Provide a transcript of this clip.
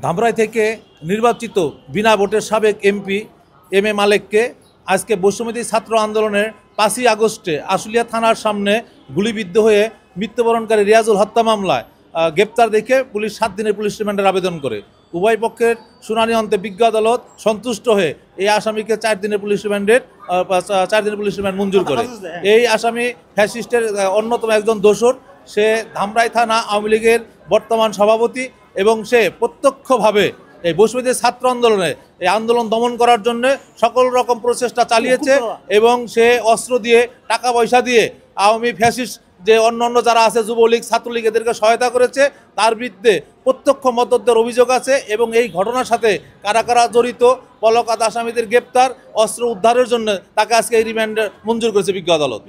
ধামরাই থেকে নির্বাচিত বিনা ভোটের সাবেক এমপি এম এ মালেককে আজকে বৈষম্যবিরোধী ছাত্র আন্দোলনের 5ই আগস্টে আশুলিয়া থানার সামনে গুলিবিদ্ধ হয়ে মৃত্যুবরণকারী রিয়াজুল হত্যা মামলায় গ্রেপ্তার দেখে পুলিশ 7 দিনের পুলিশ রিমান্ডের আবেদন করে। উভয় পক্ষের শুনানি অন্তে বিজ্ঞ আদালত সন্তুষ্ট হয়ে এই আসামিকে 4 দিনের পুলিশ রিমান্ড মঞ্জুর করে। এই আসামি ফ্যাসিস্টের অন্যতম একজন দোসর। সে ধামরাই থানা আওয়ামী লীগের বর্তমান সভাপতি এবং সে প্রত্যক্ষভাবে এই বৈষম্যবিরোধী ছাত্র আন্দোলনে এই আন্দোলন দমন করার জন্য সকল রকম প্রচেষ্টা চালিয়েছে এবং সে অস্ত্র দিয়ে টাকা পয়সা দিয়ে আওয়ামী ফ্যাসিস্ট যে অন্য যারা আছে যুবলীগ ছাত্রলীগ এদেরকে সহায়তা করেছে, তার বিরুদ্ধে প্রত্যক্ষ মদতের অভিযোগ আছে এবং এই ঘটনার সাথে কারা কারা জড়িত পলাতক আসামিদের গ্রেপ্তার অস্ত্র উদ্ধারের জন্য তাকে আজকে এই রিমান্ডে মঞ্জুর করেছে বিজ্ঞ আদালত।